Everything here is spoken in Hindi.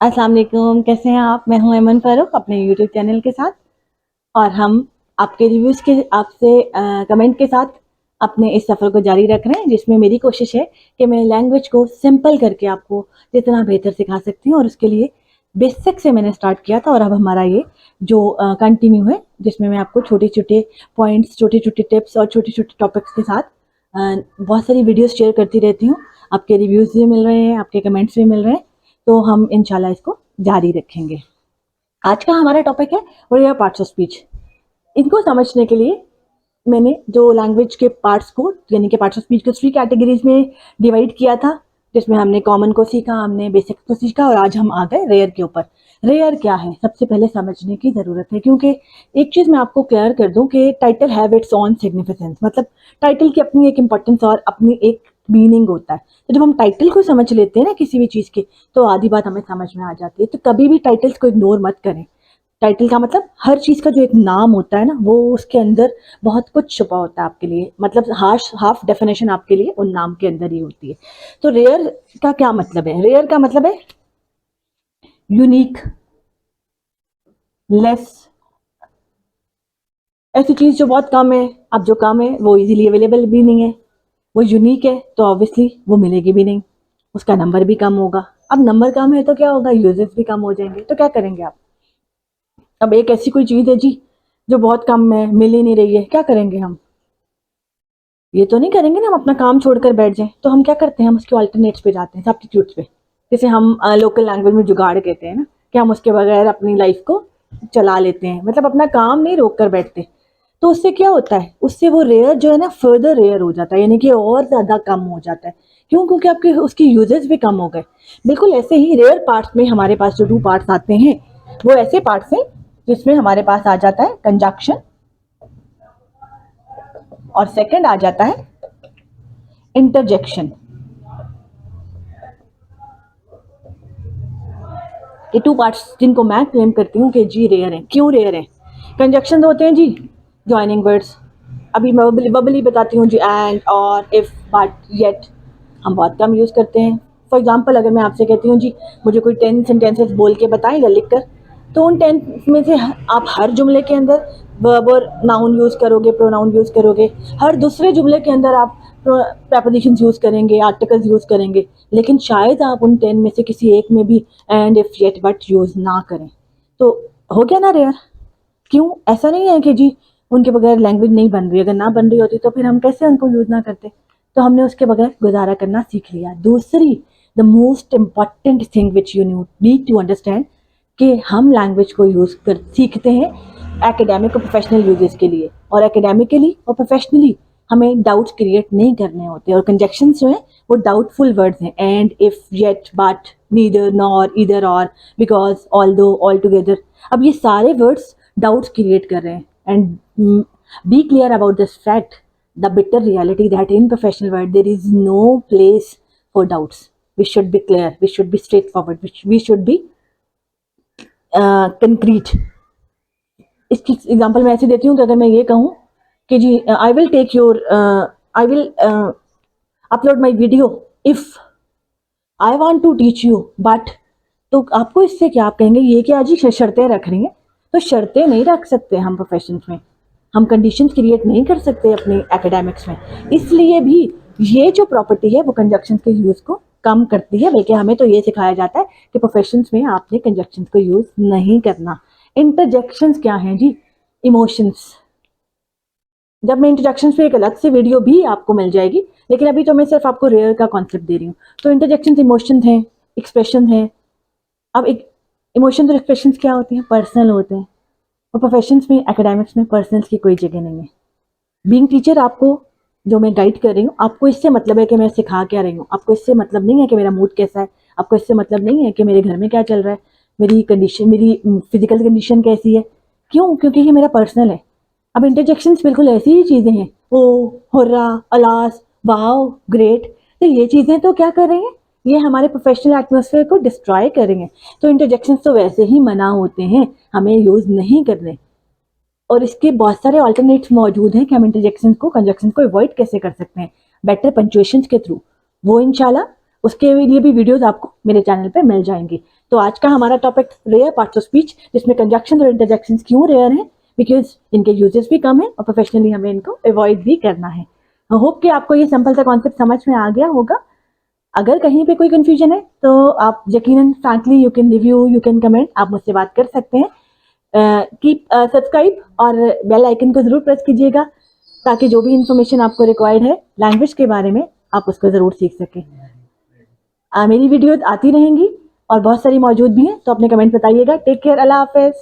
अस्सलाम वालेकुम, कैसे हैं आप? मैं हूं ऐमन फ़ारूक अपने यूट्यूब चैनल के साथ। और हम आपके रिव्यूज़ के आपसे कमेंट के साथ अपने इस सफ़र को जारी रख रहे हैं, जिसमें मेरी कोशिश है कि मैं लैंग्वेज को सिंपल करके आपको जितना बेहतर सिखा सकती हूँ। और उसके लिए बेसिक से मैंने स्टार्ट किया था और अब हमारा ये जो कंटिन्यू है, जिसमें मैं आपको छोटे-छोटे पॉइंट्स, छोटे-छोटे टिप्स और छोटे-छोटे टॉपिक्स के साथ बहुत सारी वीडियोज़ शेयर करती रहती हूँ। आपके रिव्यूज़ भी मिल रहे हैं, आपके कमेंट्स भी मिल रहे हैं, तो हम इंशाल्लाह इसको जारी रखेंगे। आज का हमारा टॉपिक है रेयर पार्ट्स ऑफ स्पीच। इनको समझने के लिए मैंने जो लैंग्वेज के पार्ट्स को यानी कि पार्ट्स ऑफ स्पीच को 3 कैटेगरीज में डिवाइड किया था, जिसमें हमने कॉमन को सीखा, हमने बेसिक को सीखा और आज हम आ गए रेयर के ऊपर। रेयर क्या है सबसे पहले समझने की ज़रूरत है, क्योंकि एक चीज़ मैं आपको क्लियर कर दूं कि title have it's on significance. मतलब टाइटल की अपनी एक इम्पोर्टेंस और अपनी एक मीनिंग होता है। तो जब हम टाइटल को समझ लेते हैं ना किसी भी चीज़ की, तो आधी बात हमें समझ में आ जाती है। तो कभी भी टाइटल्स को इग्नोर मत करें। टाइटल का मतलब हर चीज़ का जो एक नाम होता है ना, वो उसके अंदर बहुत कुछ छुपा होता है आपके लिए। मतलब हाफ डेफिनेशन आपके लिए उन नाम के अंदर ही होती है। तो रेयर का क्या मतलब है? रेयर का मतलब है यूनिक, लेस, ऐसी चीज़ जो बहुत कम है। अब जो कम है वो इजीली अवेलेबल भी नहीं है, वो यूनिक है तो ऑब्वियसली वो मिलेगी भी नहीं, उसका नंबर भी कम होगा। अब नंबर कम है तो क्या होगा? यूजेस भी कम हो जाएंगे। तो क्या करेंगे आप? अब एक ऐसी कोई चीज़ है जी जो बहुत कम है, मिल ही नहीं रही है, क्या करेंगे हम? ये तो नहीं करेंगे ना हम अपना काम छोड़कर बैठ जाएं। तो हम क्या करते हैं? हम उसके ऑल्टरनेट्स पे जाते हैं, सब्स्टिट्यूट्स पे, जिसे हम लोकल लैंग्वेज में जुगाड़ कहते हैं ना, कि हम उसके बगैर अपनी लाइफ को चला लेते हैं। मतलब अपना काम नहीं रोक कर बैठते। तो उससे क्या होता है? उससे वो रेयर जो है ना फर्दर रेयर हो जाता है, यानी कि और ज़्यादा कम हो जाता है। क्यों? क्योंकि आपके उसकी यूजेस भी कम हो गए। बिल्कुल ऐसे ही रेयर पार्ट्स में हमारे पास जो 2 पार्ट्स आते हैं, वो ऐसे पार्ट्स हैं जिसमें हमारे पास आ जाता है कंजक्शन और सेकंड आ जाता है इंटरजेक्शन। ये 2 पार्ट्स जिनको मैं क्लेम करती हूँ कि जी रेयर हैं। क्यों रेयर हैं? कंजक्शन होते हैं जी जॉइनिंग वर्ड्स। अभी मैं बबली बताती हूँ जी, एंड, और, इफ, बट, येट हम बहुत कम यूज़ करते हैं। फॉर एग्जाम्पल अगर मैं आपसे कहती हूँ जी मुझे कोई 10 सेंटेंसेस बोल के बताएगा लिख कर, तो उन 10 में से आप हर जुमले के अंदर वर्ब और नाउन यूज़ करोगे, प्रोनाउन यूज़ करोगे। हर दूसरे जुमले के अंदर आप प्रपोजिशंस यूज़ करेंगे, आर्टिकल्स यूज़ करेंगे। लेकिन शायद आप उन 10 में से किसी एक में भी and, if, yet, but use ना करें। तो हो गया ना रेयर। क्यों? ऐसा नहीं है कि जी उनके बगैर लैंग्वेज नहीं बन रही। अगर ना बन रही होती तो फिर हम कैसे उनको यूज़ ना करते? तो हमने उसके बगैर गुजारा करना सीख लिया। दूसरी, the most important thing which you need to understand, कि हम लैंग्वेज को यूज़ कर सीखते हैं एकेडमिक और प्रोफेशनल यूजेस के लिए, और एकेडमिकली और प्रोफेशनली हमें डाउट्स क्रिएट नहीं करने होते। और कंजक्शंस जो हैं वो डाउटफुल वर्ड्स हैं, and, if, yet, but, neither, nor, either, or, because, although, all together. अब ये सारे वर्ड्स डाउट्स क्रिएट कर रहे हैं। And be clear about this fact, the bitter reality that in professional word there is no place for doubts. We should be clear, we should be straightforward, we should be concrete. इसकी एग्जांपल मैं ऐसे देती हूँ कि अगर मैं ये कहूँ कि जी I will take your, I will upload my video if I want to teach you but, तो आपको इससे क्या, आप कहेंगे ये क्या जी शर्तें रख रही हैं? तो शर्तें नहीं रख सकते हम प्रोफेशन में, हम कंडीशंस क्रिएट नहीं कर सकते अपने एकेडमिक्स में। इसलिए भी ये जो प्रॉपर्टी है वो कंजक्शंस के यूज़ को कम करती है। बल्कि हमें तो ये सिखाया जाता है कि प्रोफेशंस में आपने कंजक्शंस को यूज़ नहीं करना। इंटरजेक्शंस क्या हैं जी? इमोशंस। जब मैं इंटरजेक्शंस पे एक अलग से वीडियो भी आपको मिल जाएगी, लेकिन अभी तो मैं सिर्फ आपको रेयर का कॉन्सेप्ट दे रही हूँ। तो इंटरजेक्शंस इमोशंस हैं, एक्सप्रेशन हैं। अब एक इमोशंस और एक्सप्रेशंस क्या होती हैं? पर्सनल होते हैं। और प्रोफेशंस में, एकेडमिक्स में पर्सनल्स की कोई जगह नहीं है। बीइंग टीचर, आपको जो मैं गाइड कर रही हूँ, आपको इससे मतलब है कि मैं सिखा क्या रही हूँ। आपको इससे मतलब नहीं है कि मेरा मूड कैसा है। आपको इससे मतलब नहीं है कि मेरे घर में क्या चल रहा है, मेरी कंडीशन, मेरी फिजिकल कंडीशन कैसी है। क्यों? क्योंकि ये मेरा पर्सनल है। अब इंटरजेक्शंस बिल्कुल ऐसी ही चीज़ें हैं। ओ, हुर्रा, अलास, वाओ, ग्रेट। तो ये चीज़ें तो क्या कर रही हैं? ये हमारे प्रोफेशनल एटमॉस्फेयर को डिस्ट्रॉय करेंगे। तो इंटरजेक्शंस तो वैसे ही मना होते हैं, हमें यूज़ नहीं करने। और इसके बहुत सारे ऑल्टरनेट्स मौजूद हैं कि हम इंटरजेक्शन को, कंजक्शन को अवॉइड कैसे कर सकते हैं, बेटर पंचुएशंस के थ्रू। वो इंशाल्लाह उसके लिए भी वीडियोस आपको मेरे चैनल पे मिल जाएंगे। तो आज का हमारा topic rare parts of speech, जिसमें कंजक्शन और इंटरजेक्शंस क्यों रेयर हैं, बिकॉज इनके यूजेस भी कम है और प्रोफेशनली हमें इनको अवॉइड भी करना है। होप कि आपको ये सिंपल सा कॉन्सेप्ट समझ में आ गया होगा। अगर कहीं पे कोई कंफ्यूजन है तो आप यकीनन frankly you can review, you can comment, आप मुझसे बात कर सकते हैं। कीप सब्सक्राइब और बेल आइकन को ज़रूर प्रेस कीजिएगा, ताकि जो भी इंफॉर्मेशन आपको रिक्वायर्ड है लैंग्वेज के बारे में, आप उसको ज़रूर सीख सकें। मेरी वीडियोज आती रहेंगी और बहुत सारी मौजूद भी हैं, तो अपने कमेंट बताइएगा। टेक केयर, अल्लाह हाफिज़।